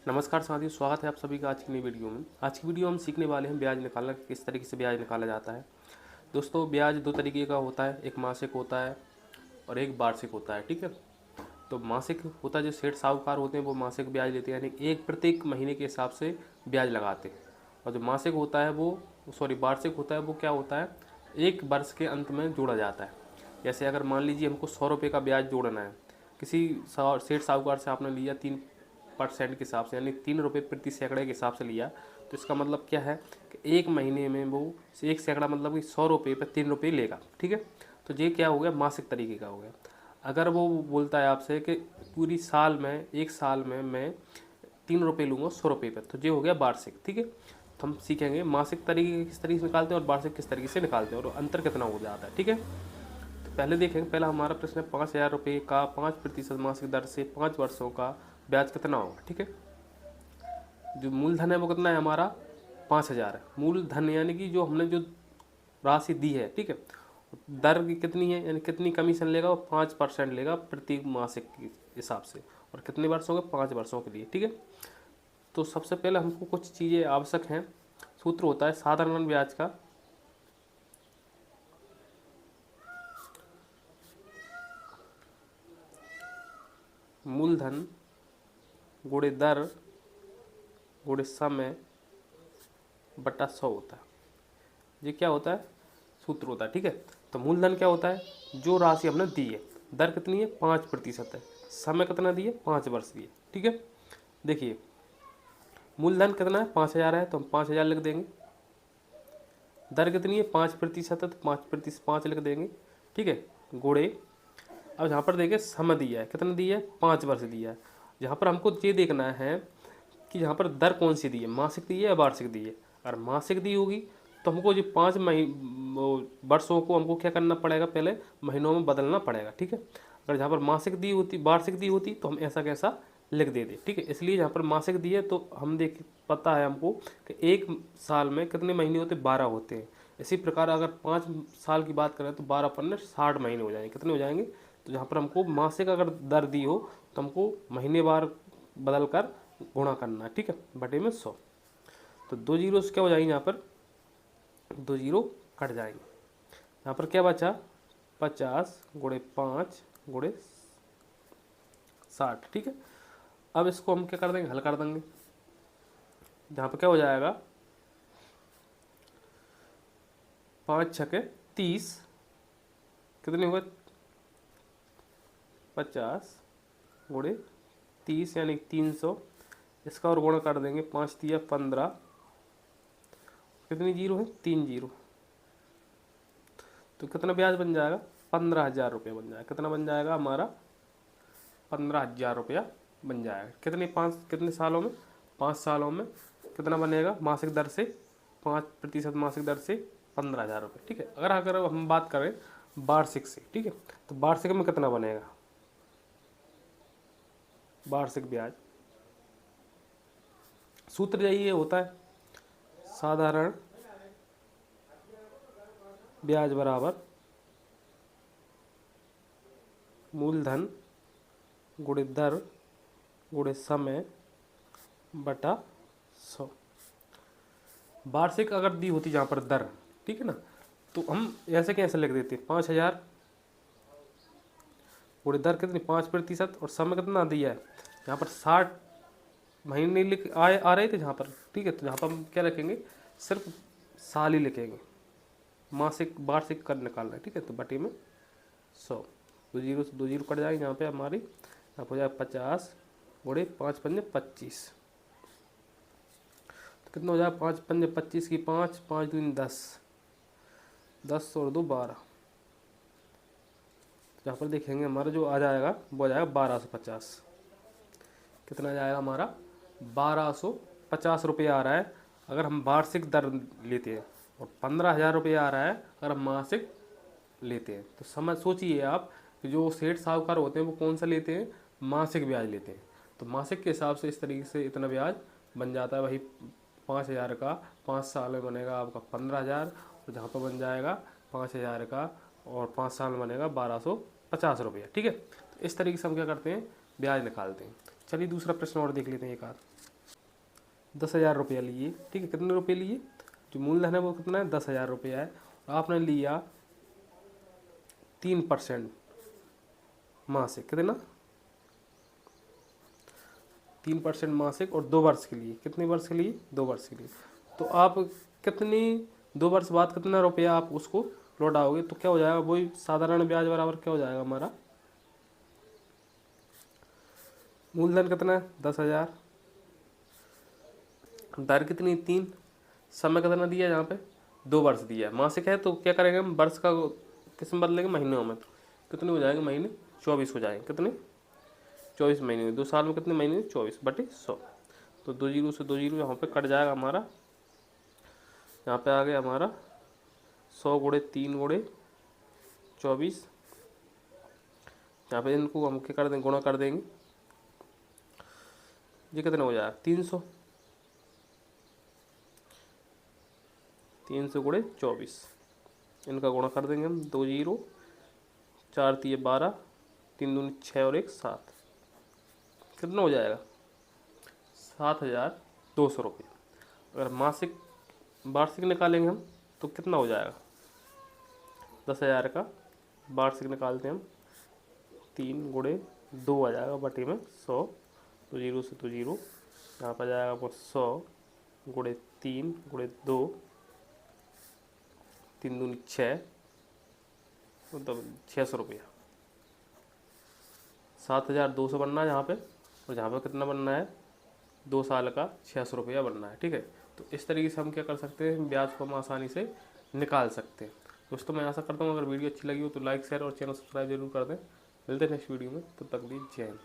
नमस्कार साथियों, स्वागत है आप सभी का आज की नई वीडियो में। आज की वीडियो हम सीखने वाले हैं ब्याज निकालना, किस तरीके से ब्याज निकाला जाता है। दोस्तों, ब्याज दो तरीके का होता है, एक मासिक होता है और एक वार्षिक होता है। ठीक है, तो मासिक होता है जो सेठ साहूकार होते हैं वो मासिक ब्याज लेते हैं, यानी एक प्रत्येक महीने के हिसाब से ब्याज लगाते हैं। और जो मासिक होता है वो वार्षिक होता है वो क्या होता है, एक वर्ष के अंत में जोड़ा जाता है। जैसे अगर मान लीजिए हमको 100 रुपये का ब्याज जोड़ना है, किसी सेठ साहूकार से आपने लिया 3% के हिसाब से, यानी 3 रुपये प्रति सैकड़े के हिसाब से लिया, तो इसका मतलब क्या है कि एक महीने में वो एक सैकड़ा मतलब कि 100 रुपये पर 3 रुपये लेगा। ठीक है, तो ये क्या हो गया, मासिक तरीके का हो गया। अगर वो बोलता है आपसे कि पूरी साल में, एक साल में मैं 3 रुपये लूँगा 100 रुपये पर, तो ये हो गया वार्षिक। ठीक है, तो हम सीखेंगे मासिक तरीके किस तरीके से निकालते हैं और वार्षिक किस तरीके से निकालते हैं और अंतर कितना हो जाता है। ठीक है, तो पहले देखेंगे, पहला हमारा प्रश्न है 5,000 रुपये का 5% मासिक दर से 5 वर्षों का ब्याज कितना होगा। ठीक है, जो मूलधन है वो कितना है हमारा 5,000 है। मूलधन यानी कि जो हमने जो राशि दी है, ठीक है, दर की कितनी है, यानी कितनी कमीशन लेगा, वो 5% लेगा प्रति मासिक के हिसाब से। और कितने वर्षों के, 5 वर्षों के लिए। ठीक है, तो सबसे पहले हमको कुछ चीज़ें आवश्यक हैं। सूत्र होता है साधारण ब्याज का, मूलधन गुणे दर गुणे समय बटा 100 होता है। ये क्या होता है, सूत्र होता है। ठीक है, तो मूलधन क्या होता है, जो राशि हमने दी है, दर कितनी है 5% है, समय कितना दिए 5 वर्ष दिए। ठीक है, देखिए मूलधन कितना है 5,000 है, तो हम 5,000 लिख देंगे। दर कितनी है 5% है, तो 5% 5 लिख देंगे। ठीक है, गुणे, अब यहाँ पर देखिए समय दिया है, कितना दिया है 5 वर्ष दिया है। यहाँ पर हमको ये देखना है कि यहाँ पर दर कौन सी दी है, मासिक दी है या वार्षिक दी है। अगर मासिक दी होगी तो हमको जो 5 वर्षों को हमको क्या करना पड़ेगा, पहले महीनों में बदलना पड़ेगा। ठीक है, अगर जहाँ पर मासिक दी होती, वार्षिक दी होती, तो हम ऐसा कैसा लिख देते। ठीक है, इसलिए यहाँ पर मासिक दी है तो हम देख पता है हमको कि एक साल में कितने महीने होते, 12 होते हैं। इसी प्रकार अगर 5 साल की बात करें तो 12 पन्ने 60 महीने हो जाएंगे। कितने हो जाएंगे, तो जहाँ पर हमको मासिक अगर दर दी हो तो हमको महीने बार बदल कर गुणा करना है। ठीक है, बटे में 100, तो 2 जीरो से क्या हो जाएंगे, यहाँ पर 2 जीरो कट जाएंगे। यहाँ पर क्या बचा 50 गुणे 5 गुणे 60। ठीक है, अब इसको हम क्या कर देंगे, हल कर देंगे। यहाँ पर क्या हो जाएगा 5 छके 30, कितने हुए 50 गुणे 30 यानी 300। इसका और गुणा कर देंगे, 5 दिया 15, कितनी जीरो है 3 जीरो, तो कितना ब्याज बन जाएगा 15,000 रुपया बन जाएगा। कितना बन जाएगा हमारा 15,000 रुपया बन जाएगा। कितने सालों में, 5 सालों में कितना बनेगा, मासिक दर से 5% मासिक दर से 15,000 रुपये। ठीक है, अगर हम बात करें वार्षिक से, ठीक है, तो वार्षिक में कितना बनेगा, वार्षिक ब्याज सूत्र यही होता है, साधारण ब्याज बराबर मूलधन गुणे दर गुणे समय बटा 100। वार्षिक अगर दी होती जहाँ पर दर, ठीक है ना, तो हम ऐसे कैसे लिख देते 5,000 गुणे दर कितनी 5% और समय कितना दिया है, यहाँ पर 60 महीने लिख आ रहे थे जहाँ पर। ठीक है, तो यहाँ पर हम क्या लिखेंगे, सिर्फ साल ही लिखेंगे, मासिक वार्षिक कर निकालना है। ठीक है, तो बटे में 100, 2 जीरो से 2 जीरो कट जाएंगे, यहाँ पे हमारी यहाँ पर हो जाएगा 50 गुणे 5 पंजे 25, तो कितना हो जाएगा 5 पंजे 25 की 5 5 दूनी 10, 10 और 2 12, यहाँ पर देखेंगे हमारा जो आ जाएगा वो आ जाएगा 1250। कितना जाएगा हमारा 1250 रुपये आ रहा है अगर हम वार्षिक दर लेते हैं, और 15,000 रुपये आ रहा है अगर हम मासिक लेते हैं। तो समझ सोचिए आप कि जो सेठ साहूकार होते हैं वो कौन सा लेते हैं, मासिक ब्याज लेते हैं। तो मासिक के हिसाब से इस तरीके से इतना ब्याज बन जाता है। वही 5,000 का 5 साल में बनेगा आपका 15,000, और जहाँ पर बन जाएगा 5,000 का और 5 साल में बनेगा 1250 रुपया। ठीक है, तो इस तरीके से हम क्या करते हैं, ब्याज निकालते हैं। चलिए दूसरा प्रश्न और देख लेते हैं एक आध। 10,000 रुपया लिए, ठीक है। कितने रुपये लिए, जो मूलधन है वो कितना है, 10,000 रुपया है। आपने लिया 3% मासिक, कितना, 3% मासिक, और 2 वर्ष के लिए। कितने वर्ष के लिए, 2 वर्ष के लिए। तो आप कितनी 2 वर्ष बाद कितना रुपया आप उसको लौटाओगे, तो क्या हो जाएगा, वही साधारण ब्याज बराबर क्या हो जाएगा हमारा, मूलधन कितना है 10,000, दर कितनी 3, समय कितना दिया है यहाँ पे 2 वर्ष दिया है। मासिक है तो क्या करेंगे हम, वर्ष का किस में बदलेंगे, महीनों में। तो कितने हो जाएंगे महीने, 24 हो जाएंगे। कितने, 24 महीने, 2 साल में कितने महीने, 24/100। तो 2 जीरो से 2 जीरो यहाँ पे कट जाएगा हमारा, यहाँ पे आ गया हमारा 100 गुणे 3 गुणे 24। यहाँ पे इनको हम क्या कर देंगे, गुणा कर देंगे। ये कितना हो जाएगा 300, 300 गुणे 24, इनका गुणा कर देंगे हम। 2 जीरो, 4 3 12, 3 दूनी 6 और 1 7, कितना हो जाएगा 7,200 रुपये। अगर मासिक वार्षिक निकालेंगे हम तो कितना हो जाएगा, 10,000 का वार्षिक निकालते हैं हम, 3 गुणे 2 आ जाएगा बटे में 100, 2 जीरो से 2 जीरो, यहाँ पर जाएगा वो 100 गुणे 3 गुणे 2, 3 दूनी 6, मतलब 600 रुपया। 7,200 बनना है यहाँ पे, और यहाँ पे कितना बनना है, 2 साल का 600 रुपया बनना है, ठीक है। तो इस तरीके से हम क्या कर सकते हैं, ब्याज को हम आसानी से निकाल सकते हैं। दोस्तों मैं आशा करता हूँ अगर वीडियो अच्छी लगी हो तो लाइक शेयर और चैनल सब्सक्राइब जरूर कर दें। मिलते हैं नेक्स्ट वीडियो में, तब तक के लिए जय हिंद।